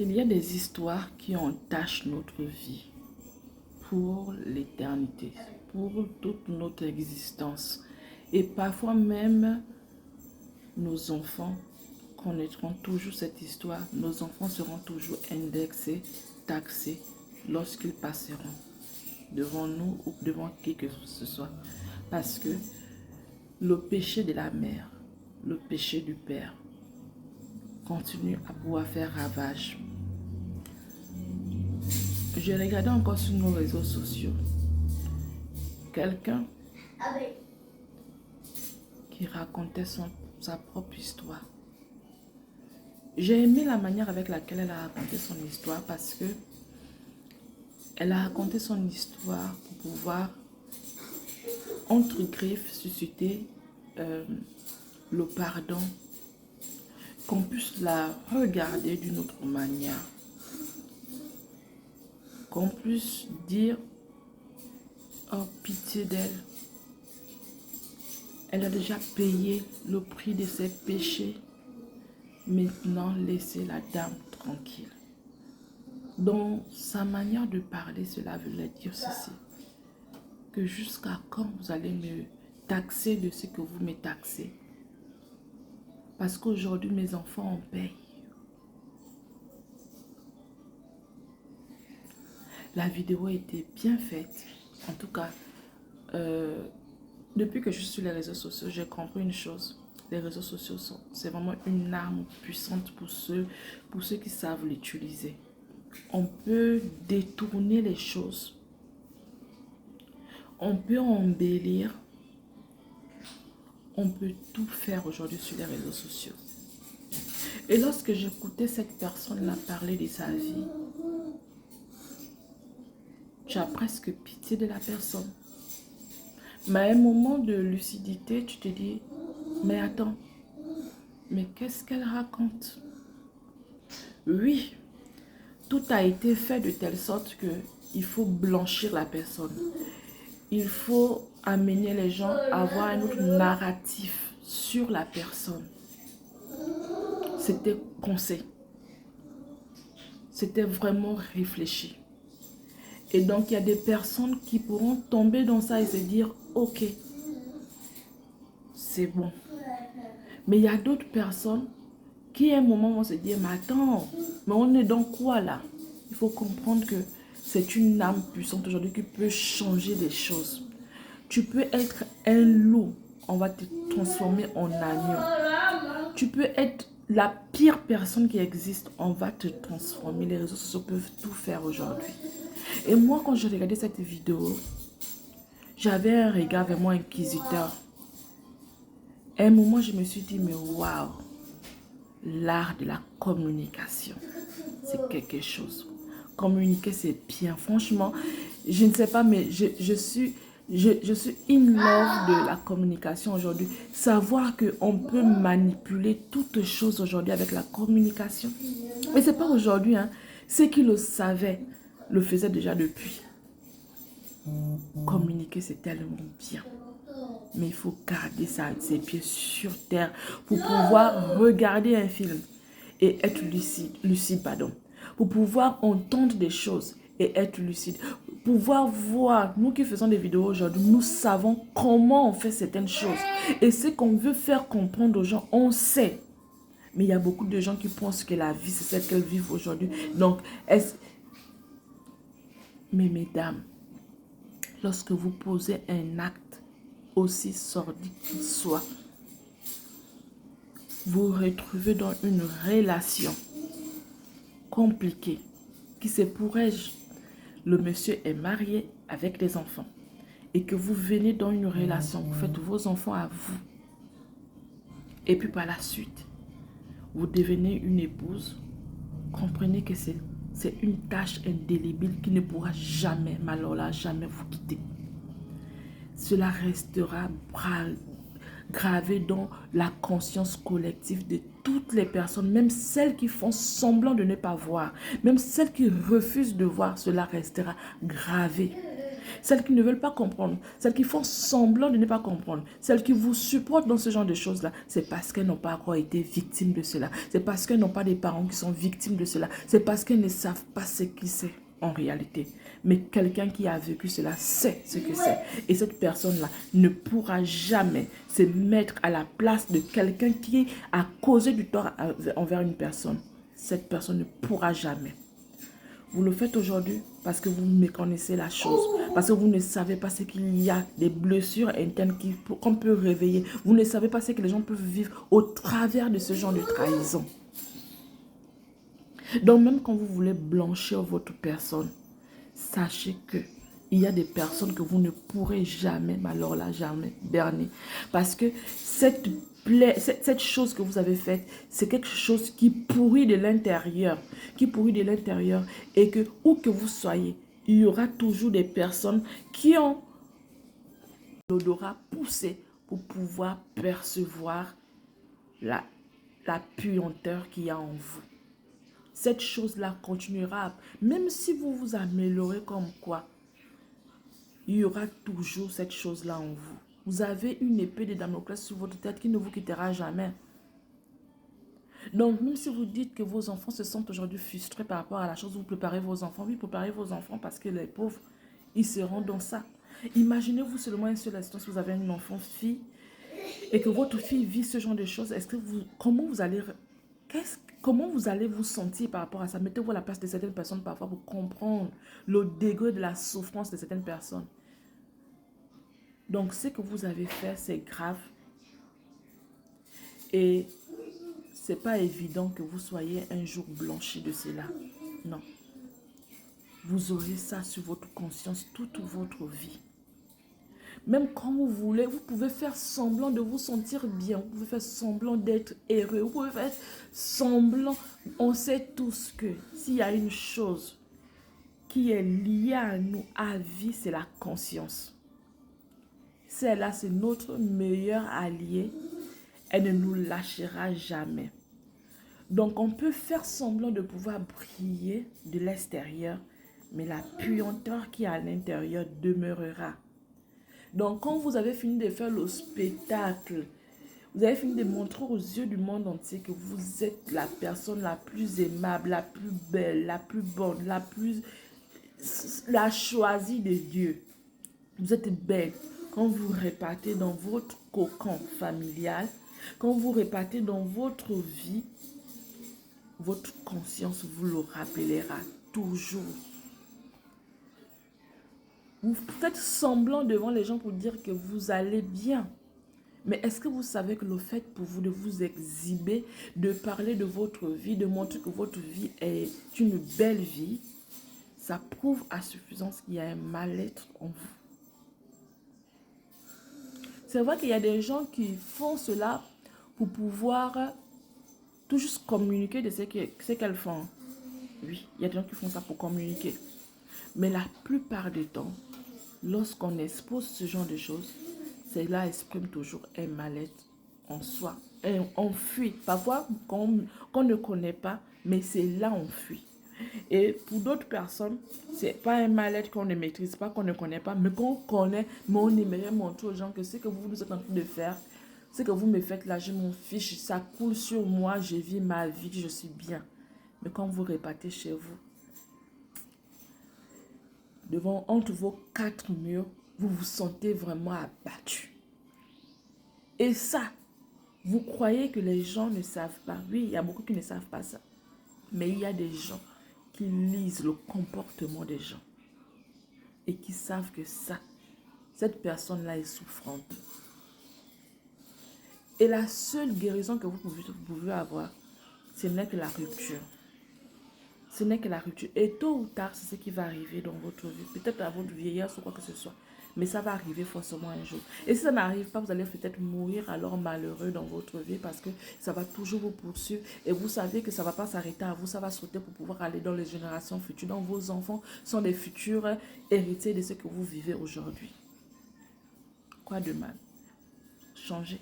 Il y a des histoires qui entachent notre vie pour l'éternité, pour toute notre existence. Et parfois même, nos enfants connaîtront toujours cette histoire. Nos enfants seront toujours indexés, taxés lorsqu'ils passeront devant nous ou devant qui que ce soit. Parce que le péché de la mère, le péché du père continue à pouvoir faire ravage. Je regardais encore sur nos réseaux sociaux quelqu'un qui racontait sa propre histoire. J'ai aimé la manière avec laquelle elle a raconté son histoire parce que elle a raconté son histoire pour pouvoir, entre griffes, susciter le pardon, qu'on puisse la regarder d'une autre manière, qu'on puisse dire oh pitié d'elle, elle a déjà payé le prix de ses péchés, maintenant laissez la dame tranquille. Dans sa manière de parler, cela voulait dire ceci, que jusqu'à quand vous allez me taxer de ce que vous me taxez? Parce qu'aujourd'hui, mes enfants en payent. La vidéo était bien faite. En tout cas, depuis que je suis sur les réseaux sociaux, j'ai compris une chose. Les réseaux sociaux, c'est vraiment une arme puissante pour ceux qui savent l'utiliser. On peut détourner les choses. On peut embellir. On peut tout faire aujourd'hui sur les réseaux sociaux. Et lorsque j'écoutais cette personne-là parler de sa vie, tu as presque pitié de la personne. Mais à un moment de lucidité, tu te dis, mais attends, mais qu'est-ce qu'elle raconte? Oui, tout a été fait de telle sorte que il faut blanchir la personne. Il faut amener les gens à avoir un autre narratif sur la personne. C'était pensé. C'était vraiment réfléchi. Et donc, il y a des personnes qui pourront tomber dans ça et se dire, ok, c'est bon. Mais il y a d'autres personnes qui, à un moment, vont se dire, mais attends, mais on est dans quoi là? Il faut comprendre que c'est une âme puissante aujourd'hui qui peut changer les choses. Tu peux être un loup, on va te transformer en agneau. Tu peux être la pire personne qui existe, on va te transformer. Les réseaux sociaux peuvent tout faire aujourd'hui. Et moi, quand je regardais cette vidéo, j'avais un regard vraiment inquisiteur. À un moment, je me suis dit, mais waouh, l'art de la communication, c'est quelque chose. Communiquer, c'est bien. Franchement, je ne sais pas, mais je suis in love de la communication aujourd'hui. Savoir qu'on peut manipuler toutes choses aujourd'hui avec la communication. Et ce n'est pas aujourd'hui, hein. Ceux qui le savaient le faisaient déjà depuis. Communiquer, c'est tellement bien. Mais il faut garder ses pieds sur terre pour pouvoir regarder un film et être lucide, pardon. Pour pouvoir entendre des choses et être lucide. Pouvoir voir, nous qui faisons des vidéos aujourd'hui, nous savons comment on fait certaines choses. Et ce qu'on veut faire comprendre aux gens, on sait. Mais il y a beaucoup de gens qui pensent que la vie, c'est celle qu'elles vivent aujourd'hui. Donc, mais mesdames, lorsque vous posez un acte aussi sordide qu'il soit, vous vous retrouvez dans une relation compliquée qui se pourrait, le monsieur est marié avec des enfants et que vous venez dans une relation, vous faites vos enfants à vous et puis par la suite, vous devenez une épouse, comprenez que c'est une tâche indélébile qui ne pourra jamais, mais alors là, jamais vous quitter. Cela restera gravé dans la conscience collective de toutes les personnes, même celles qui font semblant de ne pas voir, même celles qui refusent de voir, cela restera gravé. Celles qui ne veulent pas comprendre, celles qui font semblant de ne pas comprendre, celles qui vous supportent dans ce genre de choses-là, c'est parce qu'elles n'ont pas encore été victimes de cela. C'est parce qu'elles n'ont pas des parents qui sont victimes de cela. C'est parce qu'elles ne savent pas ce qui c'est en réalité. Mais quelqu'un qui a vécu cela sait ce que c'est. Et cette personne-là ne pourra jamais se mettre à la place de quelqu'un qui a causé du tort envers une personne. Cette personne ne pourra jamais. Vous le faites aujourd'hui parce que vous méconnaissez la chose. Parce que vous ne savez pas ce qu'il y a, des blessures internes qu'on peut réveiller. Vous ne savez pas ce que les gens peuvent vivre au travers de ce genre de trahison. Donc même quand vous voulez blanchir votre personne, sachez que il y a des personnes que vous ne pourrez jamais, mais alors là, jamais berner. Parce que cette chose que vous avez faite, c'est quelque chose qui pourrit de l'intérieur. Qui pourrit de l'intérieur. Et que, où que vous soyez, il y aura toujours des personnes qui ont l'odorat poussé pour pouvoir percevoir la puanteur qu'il y a en vous. Cette chose-là continuera, même si vous vous améliorez comme quoi, il y aura toujours cette chose-là en vous. Vous avez une épée de Damoclès sur votre tête qui ne vous quittera jamais. Donc, même si vous dites que vos enfants se sentent aujourd'hui frustrés par rapport à la chose, vous préparez vos enfants. Oui, préparez vos enfants parce que les pauvres, ils seront dans ça. Imaginez-vous seulement une seule instance, vous avez une enfant fille et que votre fille vit ce genre de choses. Est-ce que comment vous allez vous sentir par rapport à ça? Mettez-vous à la place de certaines personnes parfois pour comprendre le degré de la souffrance de certaines personnes. Donc, ce que vous avez fait, c'est grave. Et c'est pas évident que vous soyez un jour blanchi de cela. Non. Vous aurez ça sur votre conscience toute votre vie. Même quand vous voulez, vous pouvez faire semblant de vous sentir bien. Vous pouvez faire semblant d'être heureux. Vous pouvez faire semblant. On sait tous que s'il y a une chose qui est liée à nous à vie, c'est la conscience. Celle-là, c'est notre meilleur allié. Elle ne nous lâchera jamais. Donc, on peut faire semblant de pouvoir briller de l'extérieur, mais la puanteur qui est à l'intérieur demeurera. Donc, quand vous avez fini de faire le spectacle, vous avez fini de montrer aux yeux du monde entier que vous êtes la personne la plus aimable, la plus belle, la plus bonne, la choisie de Dieu. Vous êtes belle. Quand vous repartez dans votre cocon familial, quand vous repartez dans votre vie, votre conscience vous le rappellera toujours. Vous faites semblant devant les gens pour dire que vous allez bien. Mais est-ce que vous savez que le fait pour vous de vous exhiber, de parler de votre vie, de montrer que votre vie est une belle vie, ça prouve à suffisance qu'il y a un mal-être en vous. C'est vrai qu'il y a des gens qui font cela pour pouvoir tout juste communiquer de ce qu'elles font. Oui, il y a des gens qui font ça pour communiquer. Mais la plupart du temps, lorsqu'on expose ce genre de choses, cela exprime toujours un mal-être en soi. Et on fuit. Parfois, qu'on ne connaît pas, mais c'est là on fuit. Et pour d'autres personnes, c'est pas un mal-être qu'on ne maîtrise pas, qu'on ne connaît pas, mais qu'on connaît, mais on aimerait montrer aux gens que ce que vous êtes en train de faire, ce que vous me faites là, je m'en fiche, ça coule sur moi, je vis ma vie, je suis bien. Mais quand vous repartez chez vous, entre vos quatre murs, vous vous sentez vraiment abattu. Et ça, vous croyez que les gens ne savent pas. Oui, il y a beaucoup qui ne savent pas ça. Mais il y a des gens qui lisent le comportement des gens et qui savent que cette personne-là est souffrante. Et la seule guérison que vous pouvez avoir, ce n'est que la rupture. Ce n'est que la rupture. Et tôt ou tard, c'est ce qui va arriver dans votre vie. Peut-être à votre vieillesse ou quoi que ce soit. Mais ça va arriver forcément un jour. Et si ça n'arrive pas, vous allez peut-être mourir alors malheureux dans votre vie parce que ça va toujours vous poursuivre. Et vous savez que ça ne va pas s'arrêter à vous. Ça va sauter pour pouvoir aller dans les générations futures. Donc vos enfants sont les futurs héritiers de ce que vous vivez aujourd'hui. Quoi de mal? Changez.